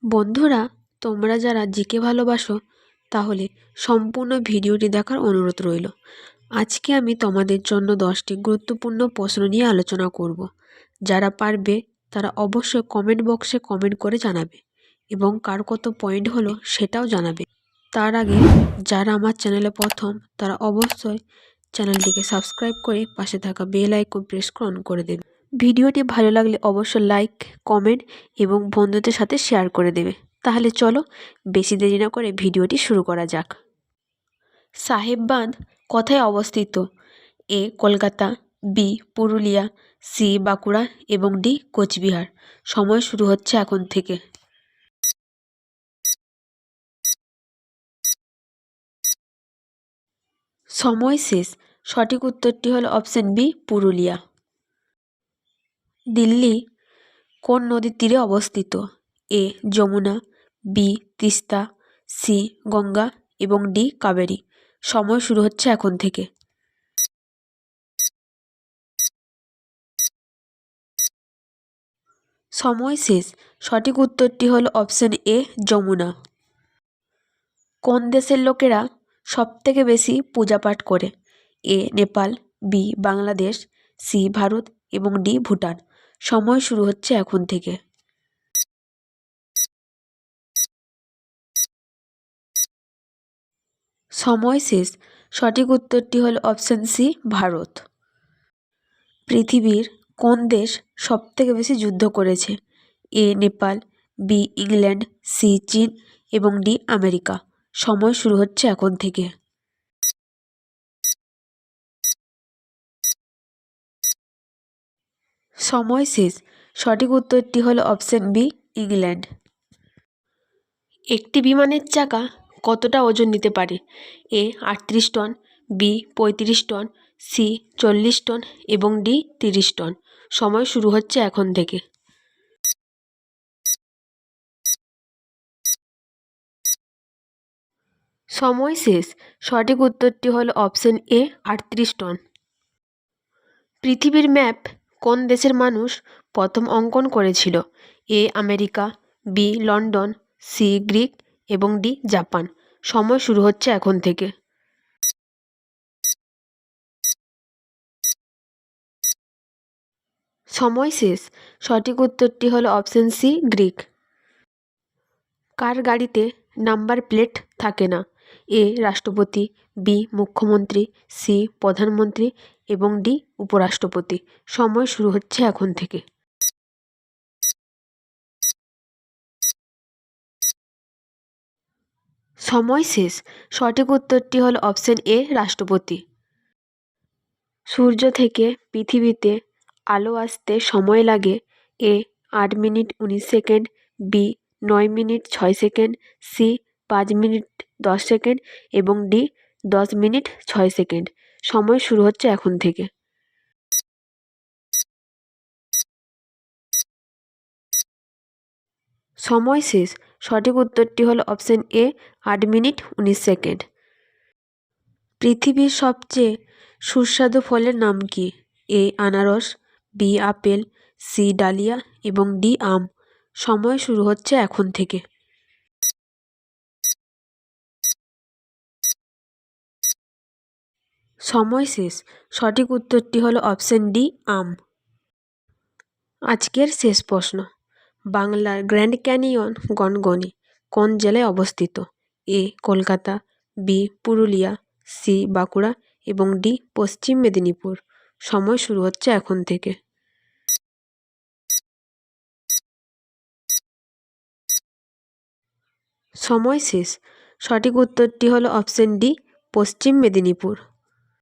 বন্ধুরা, তোমরা যারা জিকে ভালোবাসো তাহলে সম্পূর্ণ ভিডিওটি দেখার অনুরোধ রইল। আজকে আমি তোমাদের জন্য 10টি গুরুত্বপূর্ণ প্রশ্ন নিয়ে আলোচনা করব। যারা পারবে তারা অবশ্যই কমেন্ট বক্সে কমেন্ট করে জানাবে এবং কার কত পয়েন্ট হলো সেটাও জানাবে। তার আগে যারা আমার চ্যানেলে প্রথম তারা অবশ্যই চ্যানেলটিকে সাবস্ক্রাইব করে পাশে থাকা বেল আইকন প্রেস করে অন করে দেবে। ভিডিওটি ভালো লাগলে অবশ্যই লাইক, কমেন্ট এবং বন্ধুদের সাথে শেয়ার করে দেবে। তাহলে চলো বেশি দেরি না করে ভিডিওটি শুরু করা যাক। সাহেব বাঁধ কোথায় অবস্থিত? এ কলকাতা, বি পুরুলিয়া, সি বাঁকুড়া এবং ডি কোচবিহার। সময় শুরু হচ্ছে এখন থেকে। সময় শেষ। সঠিক উত্তরটি হলো অপশন বি পুরুলিয়া। দিল্লি কোন নদীর তীরে অবস্থিত? এ যমুনা, বি তিস্তা, সি গঙ্গা এবং ডি কাবেরী। সময় শুরু হচ্ছে এখন থেকে। সময় শেষ। সঠিক উত্তরটি হল অপশন এ যমুনা। কোন দেশের লোকেরা সবথেকে বেশি পূজাপাঠ করে? এ নেপাল, বি বাংলাদেশ, সি ভারত এবং ডি ভুটান। সময় শুরু হচ্ছে এখন থেকে। সময় শেষ। সঠিক উত্তরটি হল অপশন সি ভারত। পৃথিবীর কোন দেশ সবথেকে বেশি যুদ্ধ করেছে? এ নেপাল, বি ইংল্যান্ড, সি চীন এবং ডি আমেরিকা। সময় শুরু হচ্ছে এখন থেকে। সময় শেষ। সঠিক উত্তরটি হলো অপশন বি ইংল্যান্ড। একটি বিমানের চাকা কতটা ওজন নিতে পারে? A 38 ton, B 35 ton, C 40 ton এবং ডি 30 টন। সময় শুরু হচ্ছে এখন থেকে। সময় শেষ। সঠিক উত্তরটি হলো অপশন এ 38 টন। পৃথিবীর ম্যাপ কোন দেশের মানুষ প্রথম অঙ্কন করেছিল? A America, B London, C Greek এবং ডি জাপান। সময় শুরু হচ্ছে এখন থেকে। সময় শেষ। সঠিক উত্তরটি হলো অপশন সি গ্রিক। কার গাড়িতে নাম্বার প্লেট থাকে না? এ রাষ্ট্রপতি, বি মুখ্যমন্ত্রী, সি প্রধানমন্ত্রী এবং ডি উপরাষ্ট্রপতি। সময় শুরু হচ্ছে এখন থেকে। সময় শেষ। সঠিক উত্তরটি হল অপশন এ রাষ্ট্রপতি। সূর্য থেকে পৃথিবীতে আলো আসতে সময় লাগে? A 8 minute 19 second, B 9 minute 6 second, C 5 minute 10 second এবং ডি 10 মিনিট 6 সেকেন্ড। সময় শুরু হচ্ছে এখন থেকে। সময় শেষ। সঠিক উত্তরটি হলো অপশন এ 8 মিনিট 19 সেকেন্ড। পৃথিবীর সবচেয়ে সুস্বাদু ফলের নাম কি? এ আনারস, বি আপেল, সি ডালিয়া এবং ডি আম। সময় শুরু হচ্ছে এখন থেকে। সময় শেষ। সঠিক উত্তরটি হলো অপশন ডি আম। আজকের শেষ প্রশ্ন। বাংলার গ্র্যান্ড ক্যানিয়ন গনগনি কোন জেলায় অবস্থিত? এ কলকাতা, বি পুরুলিয়া, সি বাঁকুড়া এবং ডি পশ্চিম মেদিনীপুর। সময় শুরু হচ্ছে এখন থেকে। সময় শেষ। সঠিক উত্তরটি হলো অপশন ডি পশ্চিম মেদিনীপুর।